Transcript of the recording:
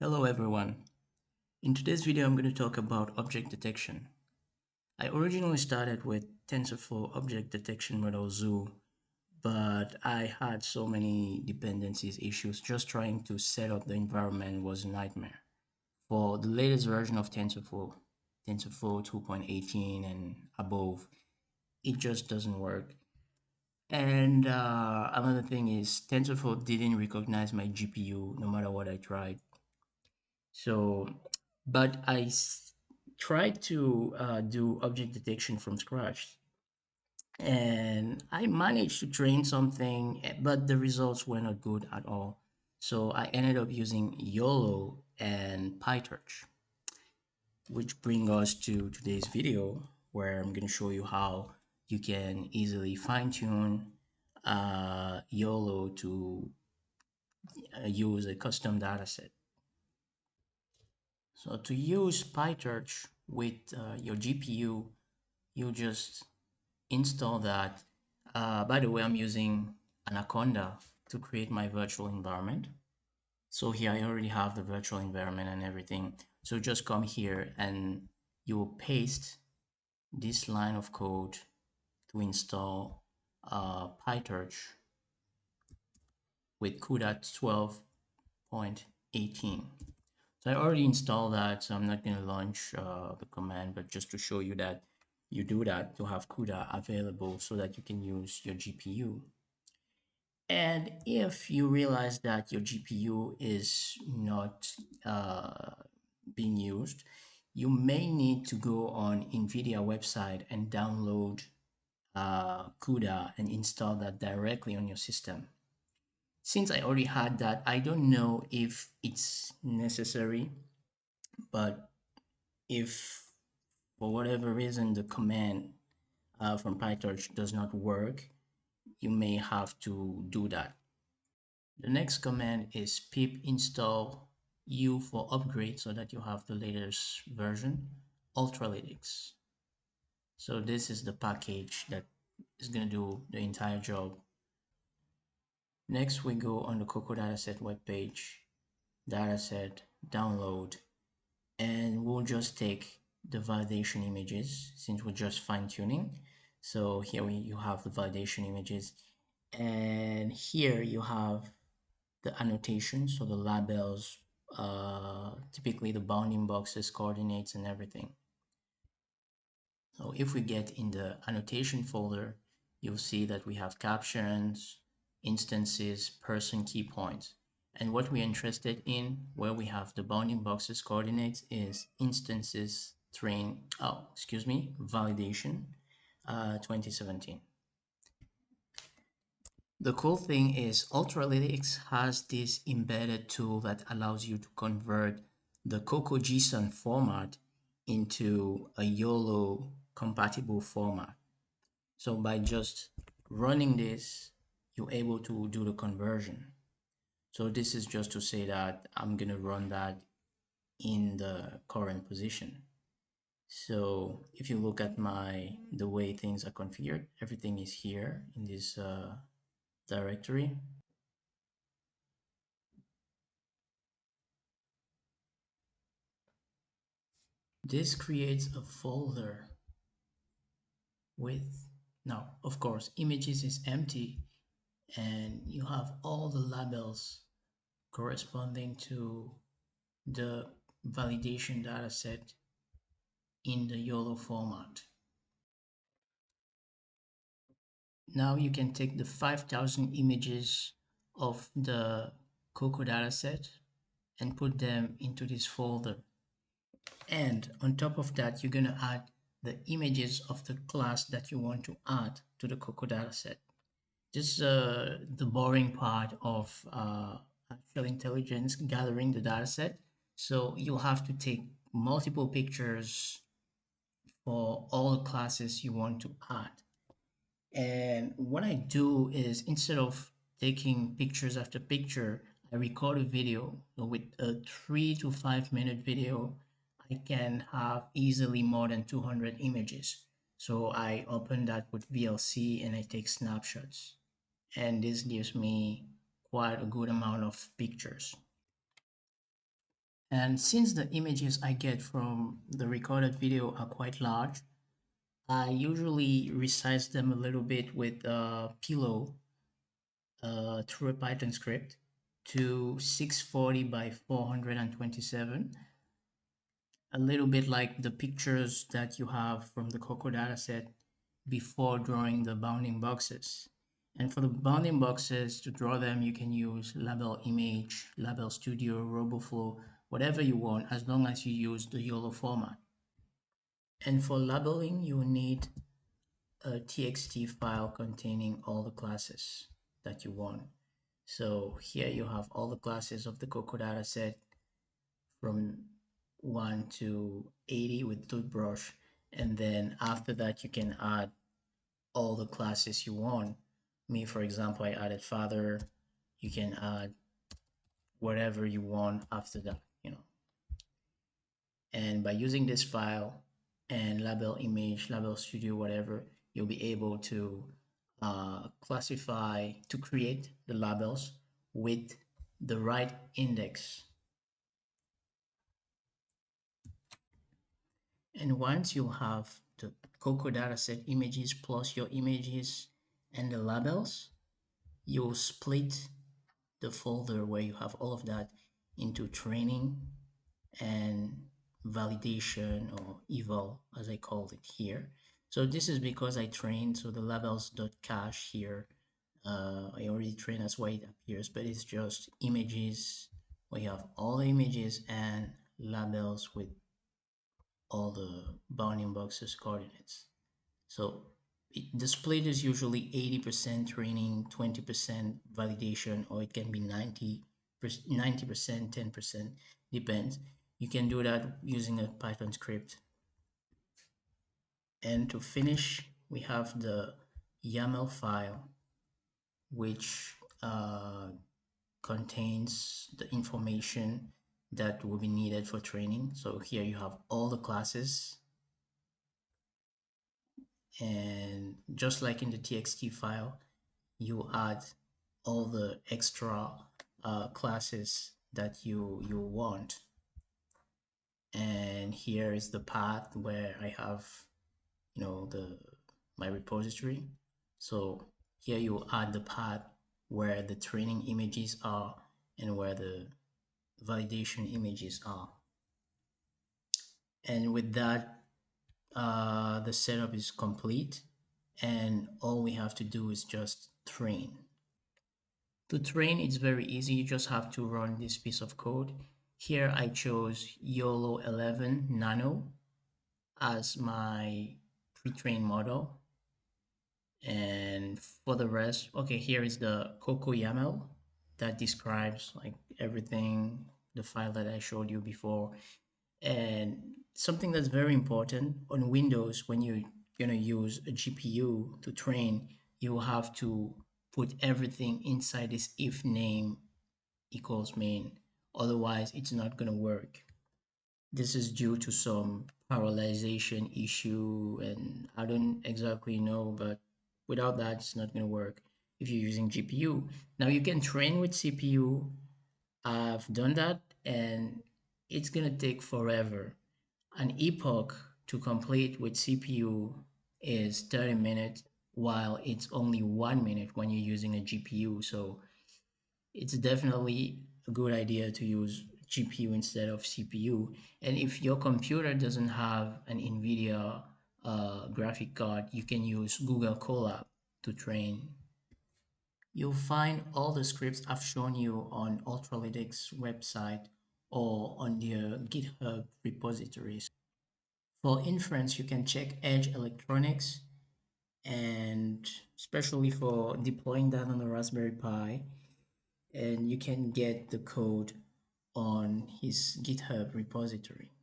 Hello everyone. In today's video, I'm going to talk about object detection. I originally started with TensorFlow object detection model Zoo, but I had so many dependencies issues. Just trying to set up the environment was a nightmare. For the latest version of TensorFlow 2.18 and above, it just doesn't work. And another thing is TensorFlow didn't recognize my GPU no matter what I tried. So, but tried to do object detection from scratch, and I managed to train something, but the results were not good at all. So I ended up using YOLO and PyTorch, which bring us to today's video, where I'm going to show you how you can easily fine-tune YOLO to use a custom dataset. So to use PyTorch with your GPU, you just install that. By the way, I'm using Anaconda to create my virtual environment. So here I already have the virtual environment and everything. So just come here and you will paste this line of code to install PyTorch with CUDA 12.18. So I already installed that, so I'm not going to launch the command, but just to show you that you do that to have CUDA available so that you can use your GPU. And if you realize that your GPU is not being used, you may need to go on NVIDIA website and download CUDA and install that directly on your system. Since I already had that, I don't know if it's necessary, but if for whatever reason the command from PyTorch does not work, you may have to do that. The next command is pip install u for upgrade so that you have the latest version, Ultralytics. So this is the package that is going to do the entire job. Next, we go on the COCO Dataset webpage, dataset, download, and we'll just take the validation images since we're just fine-tuning. So here you have the validation images, and here you have the annotation, so the labels, typically the bounding boxes, coordinates, and everything. So if we get in the annotation folder, you'll see that we have captions, instances, person key points. And what we're interested in, where we have the bounding boxes coordinates, is instances validation 2017. The cool thing is Ultralytics has this embedded tool that allows you to convert the COCO JSON format into a YOLO compatible format. So by just running this, you're able to do the conversion. So this is just to say that I'm going to run that in the current position. So if you look at the way things are configured, everything is here in this directory. This creates a folder with, now of course, images is empty, and you have all the labels corresponding to the validation dataset in the YOLO format. Now you can take the 5,000 images of the COCO dataset and put them into this folder. And on top of that, you're going to add the images of the class that you want to add to the COCO dataset. This is the boring part of artificial intelligence gathering the dataset. So you'll have to take multiple pictures for all the classes you want to add. And what I do is, instead of taking pictures after picture, I record a video. So with a 3 to 5 minute video, I can have easily more than 200 images. So I open that with VLC and I take snapshots. And this gives me quite a good amount of pictures. And since the images I get from the recorded video are quite large, I usually resize them a little bit with Pillow through a Python script to 640 by 427, a little bit like the pictures that you have from the COCO dataset before drawing the bounding boxes. And for the bounding boxes, to draw them, you can use Label Image, Label Studio, RoboFlow, whatever you want, as long as you use the YOLO format. And for labeling, you will need a txt file containing all the classes that you want. So here you have all the classes of the COCO dataset from 1 to 80 with toothbrush, and then after that you can add all the classes you want. Me, for example, I added father. You can add whatever you want after that. And by using this file and label image, label studio, whatever, you'll be able to classify, to create the labels with the right index. And once you have the COCO dataset images plus your images and the labels, you'll split the folder where you have all of that into training and validation, or eval as I called it here. So this is because I trained, so the labels.cache here, I already trained, that's why it appears, but it's just images. We have all the images and labels with all the bounding boxes coordinates. So the split is usually 80% training, 20% validation, or it can be 90%, 10%, depends. You can do that using a Python script. And to finish, we have the YAML file, which contains the information that will be needed for training. So here you have all the classes, and just like in the txt file, you add all the extra classes that you want. And here is the path where I have, the my repository. So here you add the path where the training images are and where the validation images are. And with that, the setup is complete, and all we have to do is just train. To train, it's very easy. You just have to run this piece of code. Here I chose YOLO 11 Nano as my pre-trained model. And for the rest, okay, here is the COCO YAML that describes like everything, the file that I showed you before. And something that's very important on Windows, when you're gonna use a GPU to train, you have to put everything inside this if name equals main. Otherwise, it's not gonna work. This is due to some parallelization issue, and I don't exactly know, but without that, it's not gonna work if you're using GPU. Now you can train with CPU. I've done that, and it's gonna take forever. An epoch to complete with CPU is 30 minutes, while it's only 1 minute when you're using a GPU. So it's definitely a good idea to use GPU instead of CPU. And if your computer doesn't have an NVIDIA graphic card, you can use Google Colab to train. You'll find all the scripts I've shown you on Ultralytics website or on their GitHub repositories. For inference, you can check Edge Electronics, and especially for deploying that on the Raspberry Pi, and you can get the code on his GitHub repository.